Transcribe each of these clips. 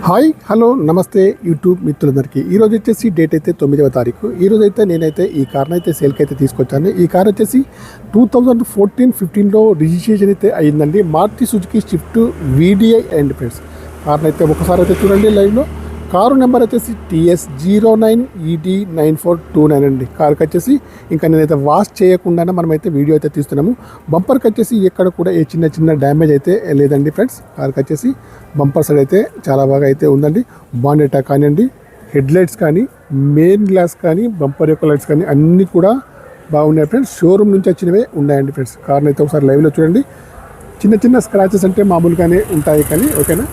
Hi hello నమస్తే YouTube మిత్రులందరికీ ఈరోజు వచ్చేసి డేట్ అయితే 9వ తారీఖు. ఈరోజు అయితే నేనైతే ఈ కార్ని అయితే సేల్కి అయితే తీసుకొచ్చాను. ఈ కార్ వచ్చేసి 2014-15లో రిజిస్ట్రేషన్ అయితే అయ్యిందండి. Maruti Suzuki Swift VDI and friends. కార్ని అయితే ఒకసారి అయితే చూడండి లైవ్లో. కారు నెంబర్ వచ్చేసి TS09ED9429 అండి. కార్కి వచ్చేసి ఇంకా నేనైతే వాష్ చేయకుండానే మనమైతే వీడియో అయితే తీస్తున్నాము. బంపర్కి వచ్చేసి ఎక్కడ కూడా ఏ చిన్న డ్యామేజ్ అయితే లేదండి ఫ్రెండ్స్. కార్కి వచ్చేసి బంపర్ సైడ్ అయితే చాలా బాగా అయితే ఉందండి. బానెట్ కానివ్వండి, హెడ్ లైట్స్ కానీ, మెయిన్ గ్లాస్ కానీ, బంపర్ యొక్క లైట్స్ కానీ అన్నీ కూడా బాగున్నాయి ఫ్రెండ్స్. షోరూమ్ నుంచి వచ్చినవే ఉన్నాయండి ఫ్రెండ్స్. కార్ని అయితే ఒకసారి లైవ్లో చూడండి. చిన్న స్క్రాచెస్ అంటే మామూలుగానే ఉంటాయి కానీ ఓకేనా.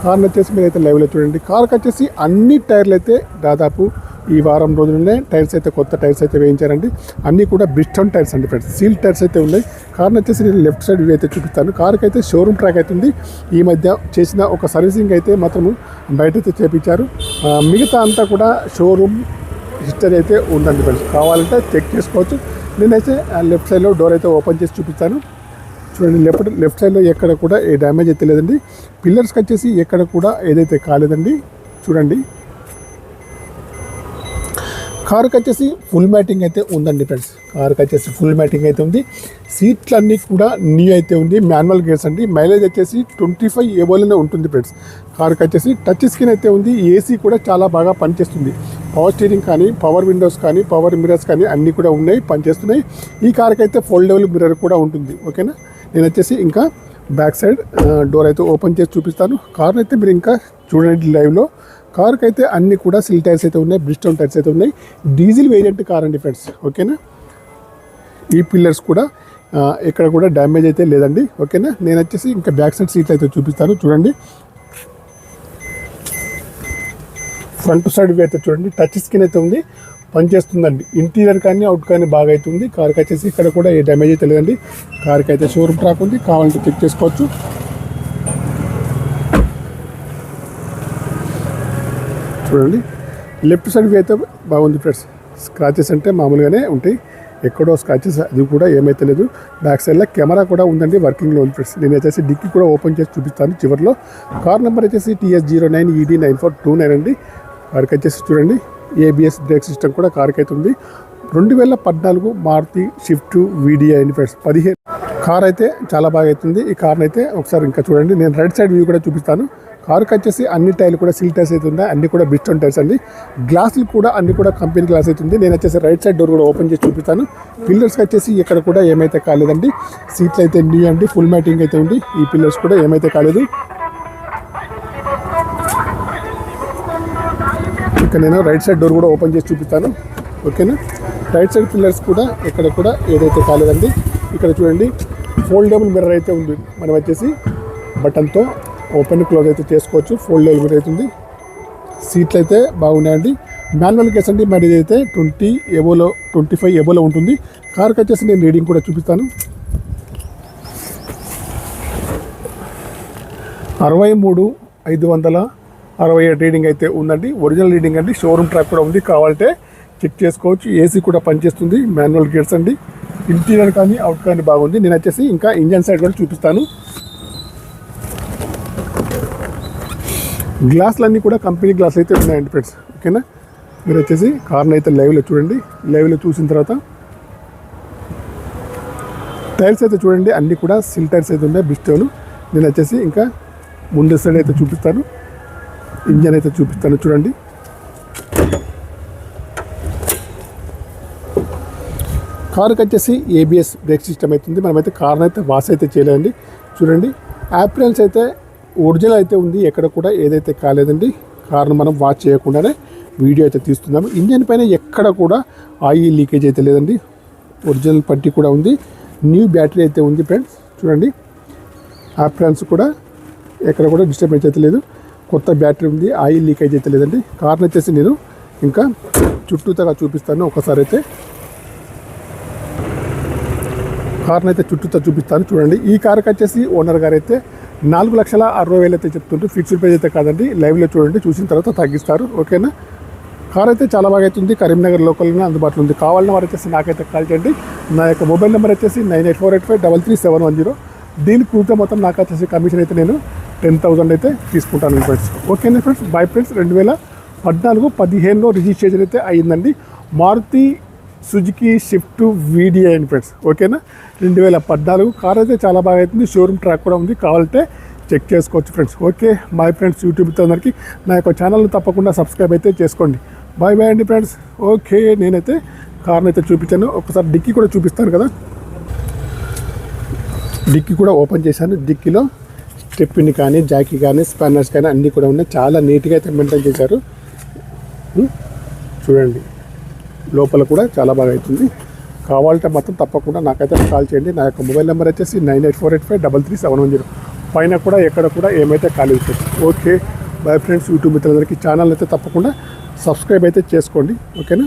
కార్ని వచ్చేసి మీరైతే లైవ్లో చూడండి. కార్కి వచ్చేసి అన్ని టైర్లు అయితే దాదాపు ఈ వారం రోజులనే టైర్స్ అయితే కొత్త టైర్స్ అయితే వేయించారండి. అన్నీ కూడా బ్రిస్టన్ టైర్స్ అండి ఫ్రెండ్స్. సీల్ టైర్స్ అయితే ఉన్నాయి. కార్ని వచ్చేసి నేను లెఫ్ట్ సైడ్ వ్యూ అయితే చూపిస్తాను. కార్కి అయితే షోరూమ్ ట్రాక్ అవుతుంది. ఈ మధ్య చేసిన ఒక సర్వీసింగ్ అయితే మాత్రము బయట అయితే చేపించారు. మిగతా అంతా కూడా షోరూమ్ హిస్టరీ అయితే ఉందండి ఫ్రెండ్స్. కావాలంటే చెక్ చేసుకోవచ్చు. నేనైతే లెఫ్ట్ సైడ్లో డోర్ అయితే ఓపెన్ చేసి చూపిస్తాను. చూడండి, లెఫ్ట్ సైడ్లో ఎక్కడ కూడా ఏ డ్యామేజ్ అయితే లేదండి. పిల్లర్స్కి వచ్చేసి ఎక్కడ కూడా ఏదైతే కాలేదండి. చూడండి, కారుకి వచ్చేసి ఫుల్ మ్యాటింగ్ అయితే ఉందండి ఫ్రెండ్స్. కారుకి వచ్చేసి ఫుల్ మ్యాటింగ్ అయితే ఉంది. సీట్లు అన్నీ కూడా న్యూ అయితే ఉంది. మాన్యువల్ గేర్స్ అండి. మైలేజ్ వచ్చేసి 25 ఏబోలోనే ఉంటుంది ఫ్రెండ్స్. కారుకి వచ్చేసి టచ్ స్క్రీన్ అయితే ఉంది. ఏసీ కూడా చాలా బాగా పనిచేస్తుంది. పవర్ స్టీరింగ్ కానీ, పవర్ విండోస్ కానీ, పవర్ మిర్రర్స్ కానీ అన్నీ కూడా ఉన్నాయి, పనిచేస్తున్నాయి. ఈ కార్కి అయితే ఫోల్డబుల్ మిర్రర్ కూడా ఉంటుంది ఓకేనా. నేను వచ్చేసి ఇంకా బ్యాక్ సైడ్ డోర్ అయితే ఓపెన్ చేసి చూపిస్తాను. కార్ని అయితే మీరు ఇంకా చూడండి లైవ్లో. కార్కి అయితే అన్నీ కూడా సిల్ టైర్స్ అయితే ఉన్నాయి, బ్రిస్టన్ టైర్స్ అయితే ఉన్నాయి. డీజిల్ వేరియంట్ కార్ అండి ఫ్రెండ్స్ ఓకేనా. ఈ పిల్లర్స్ కూడా ఎక్కడ కూడా డ్యామేజ్ అయితే లేదండి ఓకేనా. నేను వచ్చేసి ఇంకా బ్యాక్ సైడ్ సీట్లు అయితే చూపిస్తాను. చూడండి, ఫ్రంట్ సైడ్ అయితే చూడండి, టచ్ స్క్రీన్ అయితే ఉంది, పనిచేస్తుందండి. ఇంటీరియర్ కానీ అవుట్ కానీ బాగా అవుతుంది. కార్కి వచ్చేసి ఇక్కడ కూడా ఏ డ్యామేజ్ అయితే లేదండి. కార్కి అయితే షోరూమ్ ట్రాక్ ఉంది, కావాలంటే చెక్ చేసుకోవచ్చు. చూడండి, లెఫ్ట్ సైడ్ అయితే బాగుంది ఫ్రెండ్స్. స్క్రాచెస్ అంటే మామూలుగానే ఉంటాయి, ఎక్కడో స్క్రాచెస్ అది కూడా ఏమైతే లేదు. బ్యాక్ సైడ్లో కెమెరా కూడా ఉందండి, వర్కింగ్లో ఉంది ఫ్రెండ్స్. నేను వచ్చేసి డిక్కీ కూడా ఓపెన్ చేసి చూపిస్తాను చివరిలో. కార్ నెంబర్ వచ్చేసి TS09ED9429 అండి. కార్కి వచ్చేసి చూడండి, ABS బ్రేక్ సిస్టమ్ కూడా కార్కి అయితే ఉంది. 2014 మారుతి స్విఫ్ట్ VDI అండి ఫ్రెండ్స్. 15 కార్ అయితే చాలా బాగా అవుతుంది. ఈ కార్ని అయితే ఒకసారి ఇంకా చూడండి. నేను రైట్ సైడ్ వ్యూ కూడా చూపిస్తాను. కార్కి వచ్చేసి అన్ని టైర్లు కూడా సిల్ టైర్స్ అయితే ఉన్నాయి, అన్ని కూడా బ్రిస్టన్ టైర్స్ అండి. గ్లాసులు కూడా అన్ని కూడా కంపెనీ గ్లాస్ అవుతుంది. నేను వచ్చేసి రైట్ సైడ్ డోర్ కూడా ఓపెన్ చేసి చూపిస్తాను. పిల్లర్స్కి వచ్చేసి ఇక్కడ కూడా ఏమైతే కాలేదండి. సీట్లు అయితే న్యూ అండి, ఫుల్ మ్యాటింగ్ అయితే ఉంది. ఈ పిల్లర్స్ కూడా ఏమైతే కాలేదు. ఇక్కడ నేను రైట్ సైడ్ డోర్ కూడా ఓపెన్ చేసి చూపిస్తాను ఓకేనా. రైట్ సైడ్ పిల్లర్స్ కూడా ఎక్కడ కూడా ఏదైతే కాలేదండి. ఇక్కడ చూడండి, ఫోల్డబుల్ మిర్రర్ అయితే ఉంది. మనం వచ్చేసి బటన్తో ఓపెన్ క్లోజ్ అయితే చేసుకోవచ్చు. ఫోల్డబుల్ మిర్రర్ అవుతుంది. సీట్లు అయితే బాగున్నాయండి. మాన్యువల్ గేర్స్ అండి. మరి ఇదైతే 25 ఏబోలో ఉంటుంది. కార్కి వచ్చేసి నేను రీడింగ్ కూడా చూపిస్తాను. 63,567 రీడింగ్ అయితే ఉందండి. ఒరిజినల్ రీడింగ్ అండి. షోరూమ్ ట్రాక్ కూడా ఉంది, కావాలంటే చెక్ చేసుకోవచ్చు. ఏసీ కూడా పనిచేస్తుంది. మాన్యువల్ గేర్స్ అండి. ఇంటీరియర్ కానీ అవుట్ కానీ బాగుంది. నేను వచ్చేసి ఇంకా ఇంజన్ సైడ్ కూడా చూపిస్తాను. గ్లాసులు అన్నీ కూడా కంపెనీ గ్లాస్ అయితే ఉన్నాయండి ఫ్రెండ్స్ ఓకేనా. మీరు వచ్చేసి కార్ని అయితే లైవ్లో చూడండి. లైవ్లో చూసిన తర్వాత టైర్స్ అయితే చూడండి, అన్నీ కూడా సిల్ టైర్స్ అయితే ఉన్నాయి, బ్రిస్టన్. నేను వచ్చేసి ఇంకా ముందు సైడ్ అయితే చూపిస్తాను. ఇంజన్ అయితే చూపిస్తాను చూడండి. కార్కి వచ్చేసి ABS బ్రేక్ సిస్టమ్ అవుతుంది. మనమైతే కార్ని అయితే వాష్ అయితే చేయలేదండి. చూడండి, యాప్రియన్స్ అయితే ఒరిజినల్ అయితే ఉంది, ఎక్కడ కూడా ఏదైతే కాలేదండి. కార్ను మనం వాష్ చేయకుండానే వీడియో అయితే తీస్తున్నాము. ఇంజన్ పైన ఎక్కడ కూడా ఆయిల్ లీకేజ్ అయితే లేదండి. ఒరిజినల్ పట్టి కూడా ఉంది. న్యూ బ్యాటరీ అయితే ఉంది ఫ్రెండ్స్. చూడండి, యాప్రియన్స్ కూడా ఎక్కడ కూడా డిస్టర్బెన్స్ అయితే లేదు. కొత్త బ్యాటరీ ఉంది, ఆయిల్ లీకేజ్ అయితే లేదండి. కార్ని వచ్చేసి నేను ఇంకా చుట్టూతగా చూపిస్తాను. ఒకసారి అయితే కార్ని అయితే చుట్టూతో చూపిస్తాను చూడండి. ఈ కార్కి వచ్చేసి ఓనర్ గారు అయితే 4,60,000 అయితే చెప్తుంటే ఫిక్స్డ్ ప్రైస్ అయితే కాదండి. లైవ్లో చూడండి, చూసిన తర్వాత తగ్గిస్తారు ఓకేనా. కార్ అయితే చాలా బాగా అవుతుంది. కరీంనగర్ లోకల్లోనే అందుబాటులో ఉంది. కావాలన్న వారు వచ్చేసి నాకైతే కాల్ చేయండి. నా యొక్క మొబైల్ నెంబర్ వచ్చేసి 9848533710. దీని కూర్చో మొత్తం నాకు వచ్చేసి కమిషన్ అయితే నేను 10,000 అయితే తీసుకుంటాను ఫ్రెండ్స్. ఓకేనా ఫ్రెండ్స్, బై ఫ్రెండ్స్. 2014-15లో రిజిస్ట్రేషన్ అయితే అయ్యిందండి మారుతి సుజుకి స్విఫ్ట్ VDI అని ఫ్రెండ్స్. ఓకేనా, 2014 కార్ అయితే చాలా బాగా అవుతుంది. షోరూమ్ ట్రాక్ కూడా ఉంది, కావాలంటే చెక్ చేసుకోవచ్చు friends. Okay bye friends. YouTube అందరికీ నా యొక్క ఛానల్ని తప్పకుండా సబ్స్క్రైబ్ అయితే చేసుకోండి. బాయ్ బాయ్ అండి ఫ్రెండ్స్. ఓకే, నేనైతే కార్ని అయితే చూపించాను. ఒకసారి డిక్కీ కూడా చూపిస్తాను కదా. డిక్కీ కూడా ఓపెన్ చేశాను. డిక్కీలో స్టెప్ని కానీ జాకీ కానీ స్పానర్స్ కానీ అన్నీ కూడా ఉన్నాయి. చాలా నీట్గా అయితే మెయింటైన్ చేశారు. చూడండి, లోపల కూడా చాలా బాగా అవుతుంది. కావాలంటే మాత్రం తప్పకుండా నాకైతే కాల్ చేయండి. నా యొక్క మొబైల్ నెంబర్ వచ్చేసి 9848533710. పైన కూడా ఎక్కడ కూడా ఏమైతే ఖాళీ ఉంటుంది. Okay bye friends. యూట్యూబ్ మిత్రులందరికీ ఛానల్ అయితే తప్పకుండా సబ్స్క్రైబ్ అయితే చేసుకోండి. ఓకేనా.